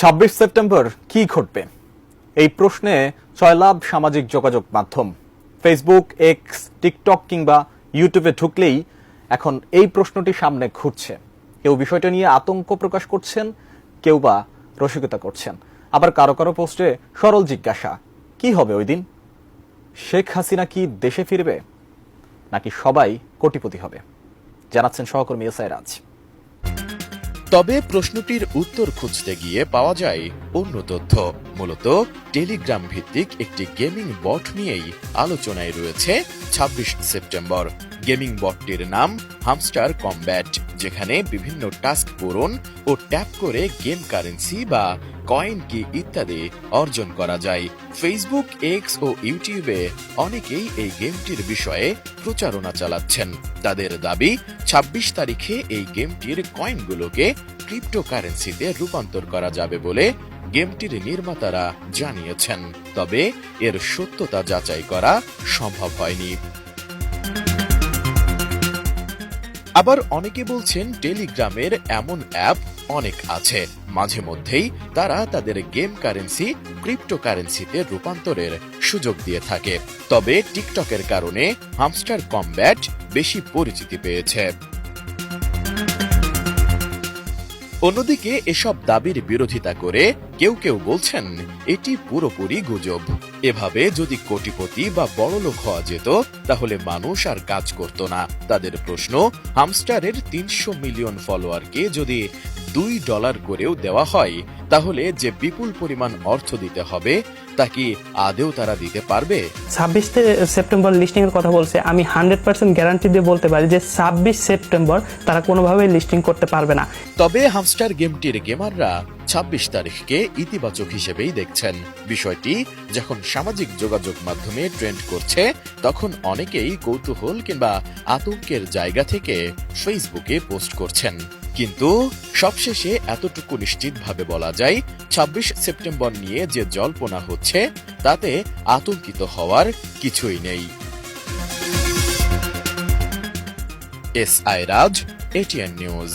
26 September কি ঘটবে এই প্রশ্নে জয়লাভ সামাজিক যোগাযোগ মাধ্যম ফেসবুক, এক্স, টিকটক কিংবা ইউটিউবে ঢুকলেই এখন এই প্রশ্নটি সামনে ঘুরছে। কেউ বিষয়টা নিয়ে আতঙ্ক প্রকাশ করছেন, কেউ বা রসিকতা করছেন, আবার কারো কারো পোস্টে সরল জিজ্ঞাসা, কি হবে ওই দিন? শেখ হাসিনা কি দেশে ফিরবে, নাকি সবাই কোটিপতি হবে? জানাচ্ছেন সহকর্মী এসআই রাজ। তবে প্রশ্নটির উত্তর খুঁজতে গিয়ে পাওয়া যায় অন্য তথ্য। মূলত টেলিগ্রাম ভিত্তিক একটি গেমিং বট নিয়েই আলোচনায় রয়েছে 26 সেপ্টেম্বর। গেমিং বটটির নাম হামস্টার কমব্যাট, যেখানে বিভিন্ন টাস্ক পূরণ ও ট্যাপ করে গেম কারেন্সি বা কয়েন কি ইত্যাদি অর্জন করা যায়। ফেসবুক, এক্স ও ইউটিউবে অনেকেই এই গেমটির বিষয়ে প্রচারণা চালাচ্ছেন। তাদের দাবি 26 তারিখে এই গেমটির কয়েনগুলোকে ক্রিপ্টোকারেন্সিতে রূপান্তর করা যাবে বলে গেমটির নির্মাতারা জানিয়েছেন। তবে এর সত্যতা যাচাই করা সম্ভব হয়নি। আবার অনেকে বলছেন টেলিগ্রামের এমন অ্যাপ অনেক আছে, মাঝে মধ্যেই তারা তাদের গেম কারেন্সি ক্রিপ্টোকারেন্সিতে রূপান্তরের সুযোগ দিয়ে থাকে। তবে টিকটকের কারণে হামস্টার কমব্যাট বেশি পরিচিতি পেয়েছে। অন্যদিকে এসব দাবির বিরোধিতা করে কেউ কেউ বলছেন এটি পুরোপুরি গুজব। এভাবে যদি কোটিপতি বা বড়লোক হওয়া যেত তাহলে মানুষ আর কাজ করত না। তাদের প্রশ্ন, হামস্টারের 300 মিলিয়ন ফলোয়ারকে যদি $2 করেও দেওয়া হয় তাহলে যে বিপুল পরিমাণ অর্থ দিতে হবে তা কি আদেও তারা দিতে পারবে? 26 সেপ্টেম্বর লিস্টিং এর কথা বলছে, আমি 100% গ্যারান্টি দিয়ে বলতে পারি যে 26 সেপ্টেম্বর তারা কোনোভাবেই লিস্টিং করতে পারবে না। তবে হামস্টার গেমটির গেমাররা 26 তারিখকে ইতিবাচক হিসেবেই দেখছেন। বিষয়টি যখন সামাজিক যোগাযোগ মাধ্যমে ট্রেন্ড করছে তখন অনেকেই কৌতূহল কিংবা আতঙ্কের জায়গা থেকে ফেসবুকে পোস্ট করছেন। কিন্তু সবশেষে এতটুকু নিশ্চিতভাবে বলা যায়, 26 সেপ্টেম্বর নিয়ে যে জল্পনা হচ্ছে তাতে আতঙ্কিত হওয়ার কিছুই নেই। এসআই রাজ, এটিএন নিউজ।